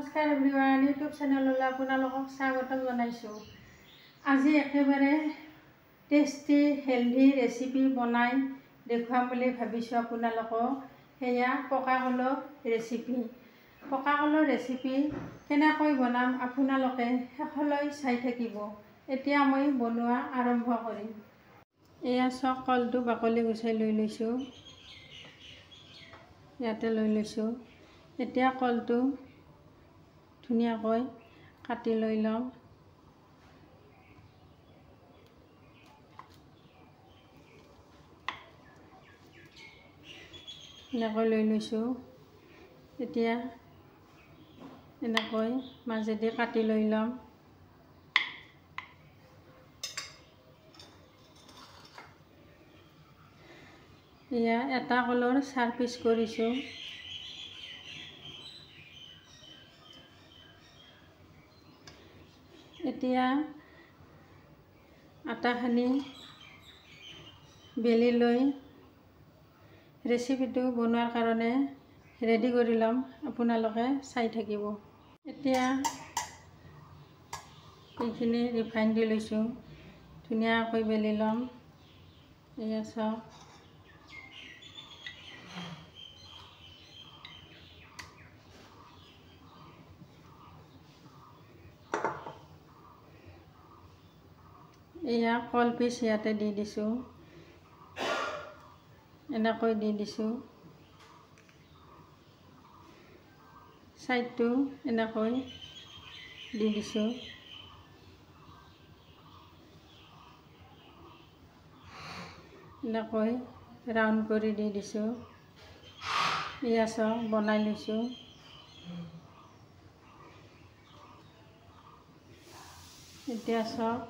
নমস্কাৰ everyone, YouTube চেনেললৈ আপোনালোকক স্বাগতম জনাইছোঁ। আজি একেবাৰে টেষ্টি হেল্ডি ৰেচিপি বনাই দেখুৱাম বুলি ভাবিছোঁ আপোনালোকক। সেয়া পকা কলৰ ৰেচিপি। পকা কলৰ ৰেচিপি কেনেকৈ বনাম আপোনালোকে শেষলৈ চাই থাকিব। এতিয়া মই বনোৱা আৰম্ভ কৰিম। এয়া চাওক, কলটো বাকলি গুচাই লৈ লৈছোঁ, ইয়াতে লৈ লৈছোঁ। এতিয়া কলটো ধুনীয়াকৈ কাটি লৈ লওঁ। এনেকৈ লৈ লৈছোঁ। এতিয়া এনেকৈ মাজেদি কাটি লৈ ল'ম। এয়া এটা কলৰ 4 পিচ কৰিছোঁ। এতিয়া আটাখিনি বেলি লৈ ৰেচিপিটো বনোৱাৰ কাৰণে ৰেডি কৰি ল'ম, আপোনালোকে চাই থাকিব। এতিয়া এইখিনি ৰিফাইন দি লৈছোঁ, ধুনীয়াকৈ বেলি ল'ম। এয়া চাওক, এয়া কল পিচ ইয়াতে দি দিছোঁ, এনেকৈ দি দিছোঁ। ছাইডটো এনেকৈ দি দিছোঁ। এনেকৈ ৰাউণ্ড কৰি দি দিছোঁ। এয়া চাওক, বনাই লৈছোঁ। এতিয়া চাওক,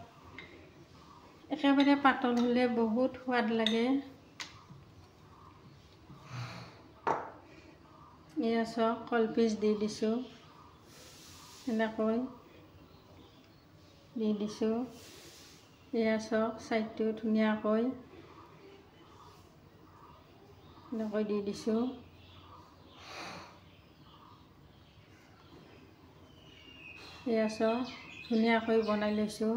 একেবাৰে পাতল হ'লে বহুত সোৱাদ লাগে। এয়া চাওক, কলপিচ দি দিছোঁ, এনেকৈ দি দিছোঁ। এয়া চাওক, ছাইডটো ধুনীয়াকৈ এনেকৈ দি দিছোঁ। এয়া চাওক, ধুনীয়াকৈ বনাই লৈছোঁ।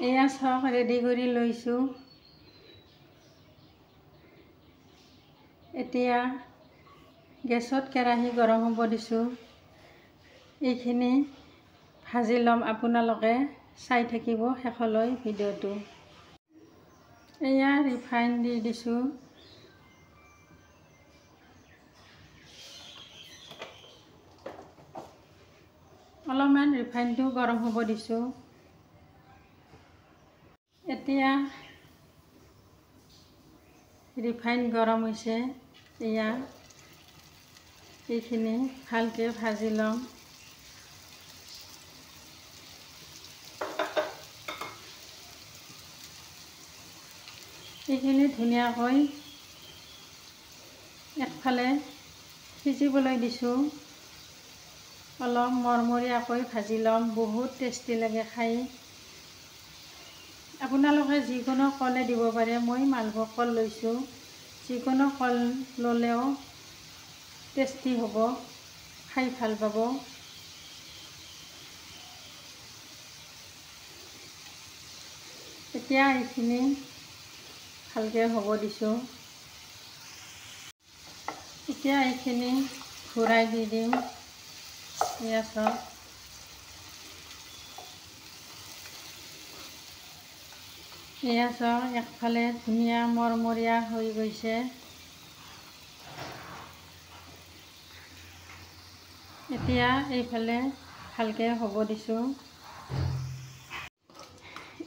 এয়া চাওক, ৰেডি কৰি লৈছোঁ। এতিয়া গেছত কেৰাহী গৰম হ'ব দিছোঁ। এইখিনি ভাজি ল'ম, আপোনালোকে চাই থাকিব শেষলৈ ভিডিঅ'টো। এয়া ৰিফাইন দি দিছোঁ। অলপমান ৰিফাইনটো গৰম হ'ব দিছোঁ। এতিয়া ৰিফাইন গৰম হৈছে। এয়া এইখিনি ভালকৈ ভাজি ল'ম। এইখিনি ধুনীয়াকৈ একফালে সিজিবলৈ দিছোঁ। অলপ মৰমৰীয়াকৈ ভাজি ল'ম, বহুত টেষ্টি লাগে খাই। আপোনালোকে যিকোনো কলে দিব পাৰে, মই মালভোগ কল লৈছোঁ। যিকোনো কল ল'লেও টেষ্টি হ'ব, খাই ভাল পাব। এতিয়া এইখিনি ভালকৈ হ'ব দিছোঁ। এতিয়া এইখিনি ঘূৰাই দি দিম। এয়া চাওক, এয়া চাওক, একফালে ধুনীয়া মৰমৰীয়া হৈ গৈছে। এতিয়া এইফালে ভালকৈ হ'ব দিছোঁ।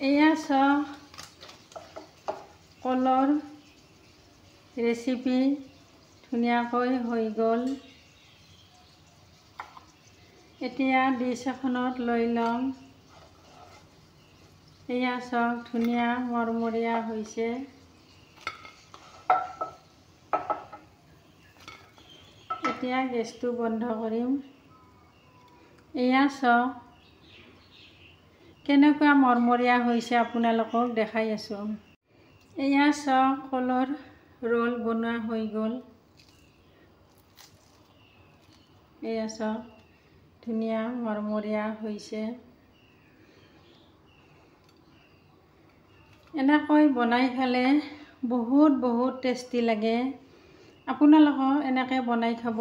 এয়া চাওক, কলৰ ৰেচিপি ধুনীয়াকৈ হৈ গ'ল। এতিয়া ডিছ এখনত লৈ ল'ম। এয়া চাওক, ধুনীয়া মৰমৰীয়া হৈছে। এতিয়া গেছটো বন্ধ কৰিম। এয়া চাওক, কেনেকুৱা মৰমৰীয়া হৈছে, আপোনালোকক দেখাই আছোঁ। এয়া চাওক, কলৰ ৰোল বনোৱা হৈ গ'ল। এয়া চাওক। ধুনীয়া মৰমৰীয়া হৈছে। এনেকৈ বনাই খালে বহুত টেষ্টি লাগে। আপোনালোকেও এনেকৈ বনাই খাব।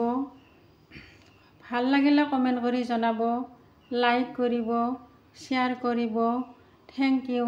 ভাল লাগিলে কমেণ্ট কৰি জনাব, লাইক কৰিব, শ্বেয়াৰ কৰিব। Thank U.